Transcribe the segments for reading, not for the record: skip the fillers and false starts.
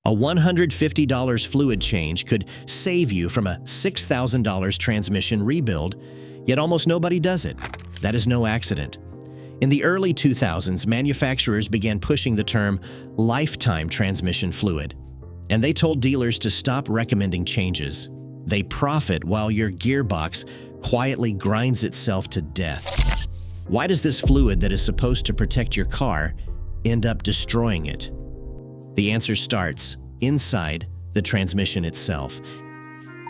A $150 fluid change could save you from a $6,000 transmission rebuild, yet almost nobody does it. That is no accident. In the early 2000s, manufacturers began pushing the term lifetime transmission fluid, and they told dealers to stop recommending changes. They profit while your gearbox quietly grinds itself to death. Why does this fluid that is supposed to protect your car end up destroying it? The answer starts inside the transmission itself.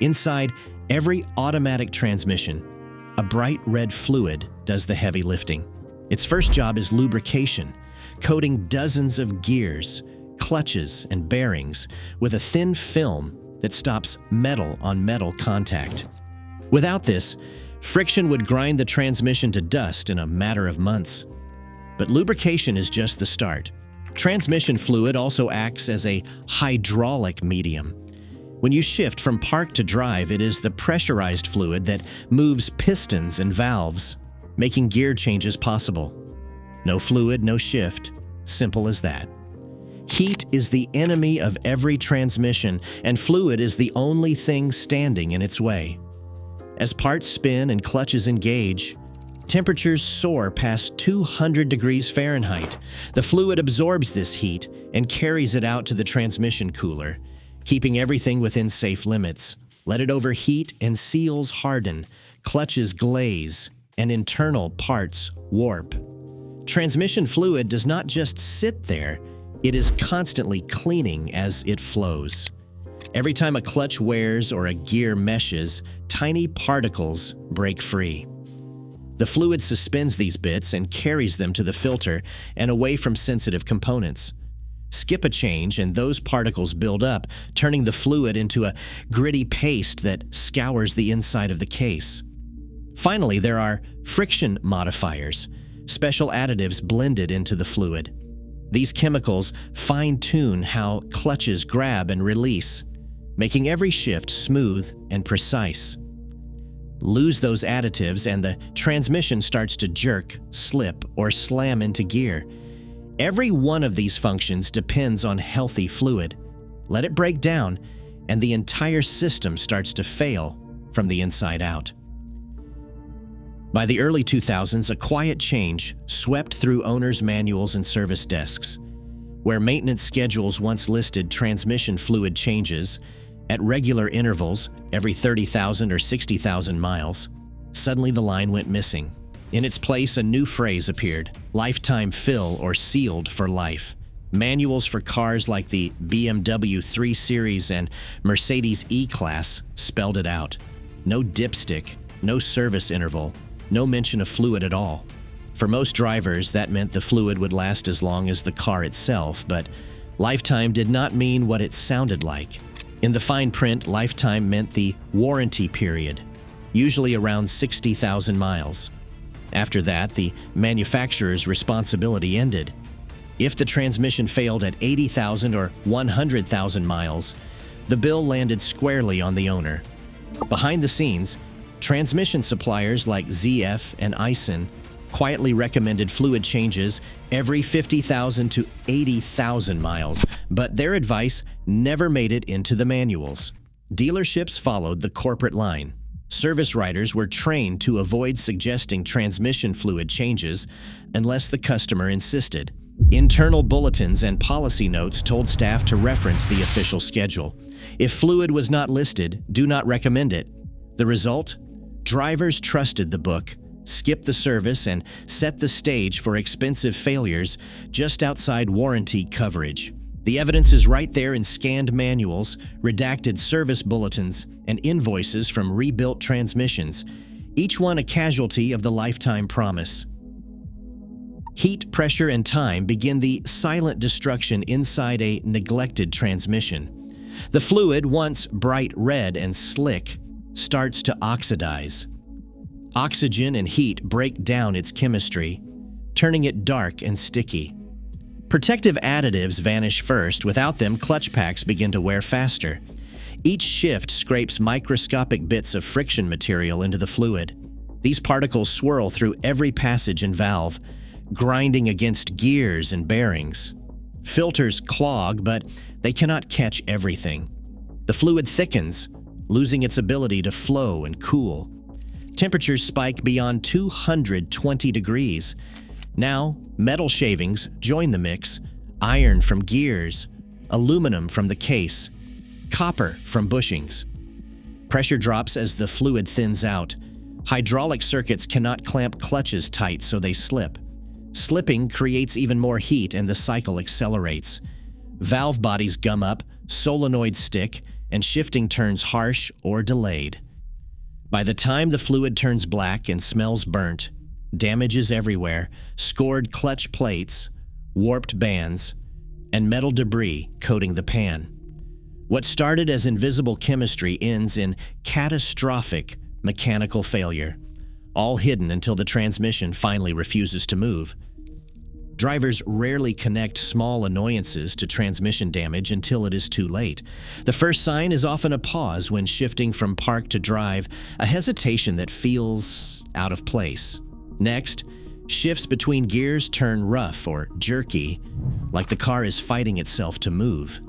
Inside every automatic transmission, a bright red fluid does the heavy lifting. Its first job is lubrication, coating dozens of gears, clutches, and bearings with a thin film that stops metal on metal contact. Without this, friction would grind the transmission to dust in a matter of months. But lubrication is just the start. Transmission fluid also acts as a hydraulic medium. When you shift from park to drive, it is the pressurized fluid that moves pistons and valves, making gear changes possible. No fluid, no shift. Simple as that. Heat is the enemy of every transmission, and fluid is the only thing standing in its way. As parts spin and clutches engage, temperatures soar past 200 degrees Fahrenheit. The fluid absorbs this heat and carries it out to the transmission cooler, keeping everything within safe limits. Let it overheat and seals harden, clutches glaze, and internal parts warp. Transmission fluid does not just sit there, it is constantly cleaning as it flows. Every time a clutch wears or a gear meshes, tiny particles break free. The fluid suspends these bits and carries them to the filter and away from sensitive components. Skip a change and those particles build up, turning the fluid into a gritty paste that scours the inside of the case. Finally, there are friction modifiers, special additives blended into the fluid. These chemicals fine-tune how clutches grab and release, making every shift smooth and precise. Lose those additives and the transmission starts to jerk, slip, or slam into gear. Every one of these functions depends on healthy fluid. Let it break down, and the entire system starts to fail from the inside out. By the early 2000s, a quiet change swept through owners' manuals and service desks. Where maintenance schedules once listed transmission fluid changes at regular intervals, every 30,000 or 60,000 miles, suddenly the line went missing. In its place, a new phrase appeared: lifetime fill or sealed for life. Manuals for cars like the BMW 3 Series and Mercedes E-Class spelled it out. No dipstick, no service interval, no mention of fluid at all. For most drivers, that meant the fluid would last as long as the car itself, but lifetime did not mean what it sounded like. In the fine print, lifetime meant the warranty period, usually around 60,000 miles. After that, the manufacturer's responsibility ended. If the transmission failed at 80,000 or 100,000 miles, the bill landed squarely on the owner. Behind the scenes, transmission suppliers like ZF and Aisin quietly recommended fluid changes every 50,000 to 80,000 miles, but their advice never made it into the manuals. Dealerships followed the corporate line. Service writers were trained to avoid suggesting transmission fluid changes unless the customer insisted. Internal bulletins and policy notes told staff to reference the official schedule. If fluid was not listed, do not recommend it. The result? Drivers trusted the book, skipped the service, and set the stage for expensive failures just outside warranty coverage. The evidence is right there in scanned manuals, redacted service bulletins, and invoices from rebuilt transmissions, each one a casualty of the lifetime promise. Heat, pressure, and time begin the silent destruction inside a neglected transmission. The fluid, once bright red and slick, starts to oxidize. Oxygen and heat break down its chemistry, turning it dark and sticky. Protective additives vanish first. Without them, clutch packs begin to wear faster. Each shift scrapes microscopic bits of friction material into the fluid. These particles swirl through every passage and valve, grinding against gears and bearings. Filters clog, but they cannot catch everything. The fluid thickens, losing its ability to flow and cool. Temperatures spike beyond 220 degrees. Now, metal shavings join the mix, iron from gears, aluminum from the case, copper from bushings. Pressure drops as the fluid thins out. Hydraulic circuits cannot clamp clutches tight, so they slip. Slipping creates even more heat and the cycle accelerates. Valve bodies gum up, solenoids stick, and shifting turns harsh or delayed. By the time the fluid turns black and smells burnt, damage is everywhere, scored clutch plates, warped bands, and metal debris coating the pan. What started as invisible chemistry ends in catastrophic mechanical failure, all hidden until the transmission finally refuses to move. Drivers rarely connect small annoyances to transmission damage until it is too late. The first sign is often a pause when shifting from park to drive, a hesitation that feels out of place. Next, shifts between gears turn rough or jerky, like the car is fighting itself to move.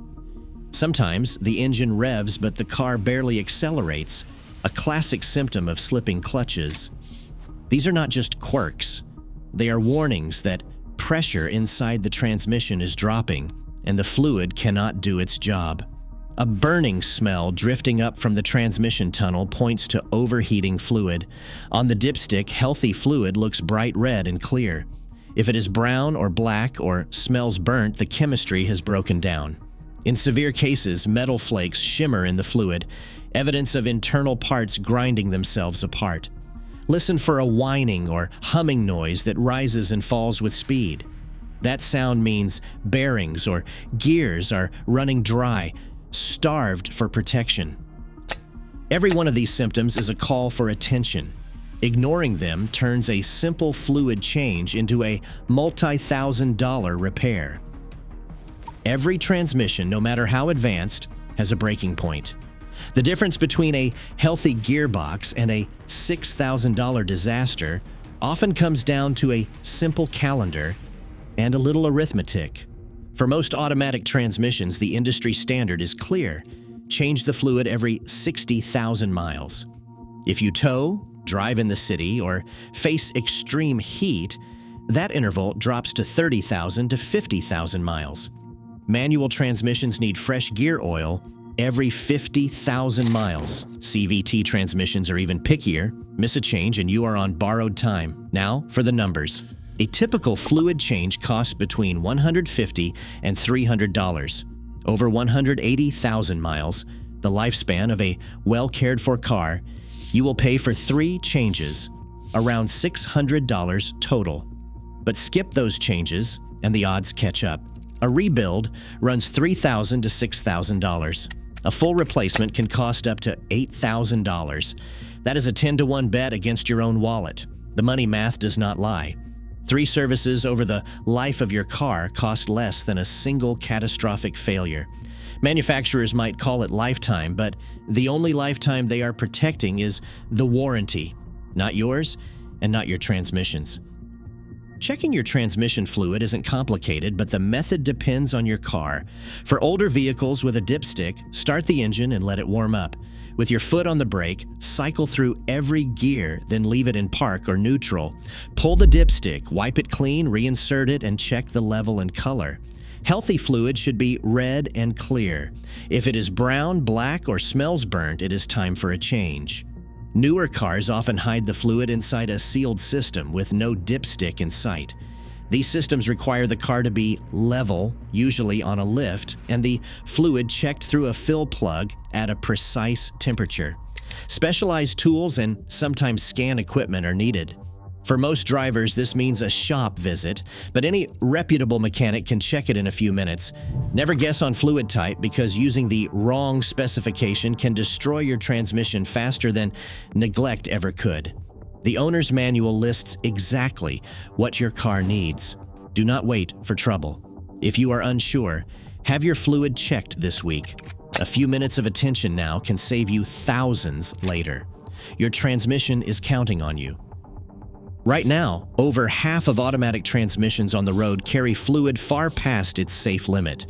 Sometimes the engine revs but the car barely accelerates, a classic symptom of slipping clutches. These are not just quirks. They are warnings that pressure inside the transmission is dropping and the fluid cannot do its job. A burning smell drifting up from the transmission tunnel points to overheating fluid. On the dipstick, healthy fluid looks bright red and clear. If it is brown or black or smells burnt, the chemistry has broken down. In severe cases, metal flakes shimmer in the fluid, evidence of internal parts grinding themselves apart. Listen for a whining or humming noise that rises and falls with speed. That sound means bearings or gears are running dry, starved for protection. Every one of these symptoms is a call for attention. Ignoring them turns a simple fluid change into a multi-thousand-dollar repair. Every transmission, no matter how advanced, has a breaking point. The difference between a healthy gearbox and a $6,000 disaster often comes down to a simple calendar and a little arithmetic. For most automatic transmissions, the industry standard is clear. Change the fluid every 60,000 miles. If you tow, drive in the city, or face extreme heat, that interval drops to 30,000 to 50,000 miles. Manual transmissions need fresh gear oil every 50,000 miles. CVT transmissions are even pickier. Miss a change and you are on borrowed time. Now for the numbers. A typical fluid change costs between $150 and $300. Over 180,000 miles, the lifespan of a well-cared-for car, you will pay for 3 changes, around $600 total. But skip those changes and the odds catch up. A rebuild runs $3,000 to $6,000. A full replacement can cost up to $8,000. That is a 10-to-1 bet against your own wallet. The money math does not lie. 3 services over the life of your car cost less than a single catastrophic failure. Manufacturers might call it lifetime, but the only lifetime they are protecting is the warranty, not yours and not your transmission's. Checking your transmission fluid isn't complicated, but the method depends on your car. For older vehicles with a dipstick, start the engine and let it warm up. With your foot on the brake, cycle through every gear, then leave it in park or neutral. Pull the dipstick, wipe it clean, reinsert it, and check the level and color. Healthy fluid should be red and clear. If it is brown, black, or smells burnt, it is time for a change. Newer cars often hide the fluid inside a sealed system with no dipstick in sight. These systems require the car to be level, usually on a lift, and the fluid checked through a fill plug at a precise temperature. Specialized tools and sometimes scan equipment are needed. For most drivers, this means a shop visit, but any reputable mechanic can check it in a few minutes. Never guess on fluid type because using the wrong specification can destroy your transmission faster than neglect ever could. The owner's manual lists exactly what your car needs. Do not wait for trouble. If you are unsure, have your fluid checked this week. A few minutes of attention now can save you thousands later. Your transmission is counting on you. Right now, over half of automatic transmissions on the road carry fluid far past its safe limit.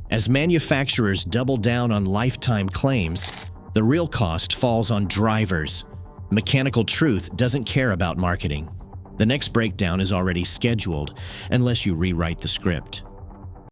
As manufacturers double down on lifetime claims, the real cost falls on drivers. Mechanical Truth doesn't care about marketing. The next breakdown is already scheduled, unless you rewrite the script.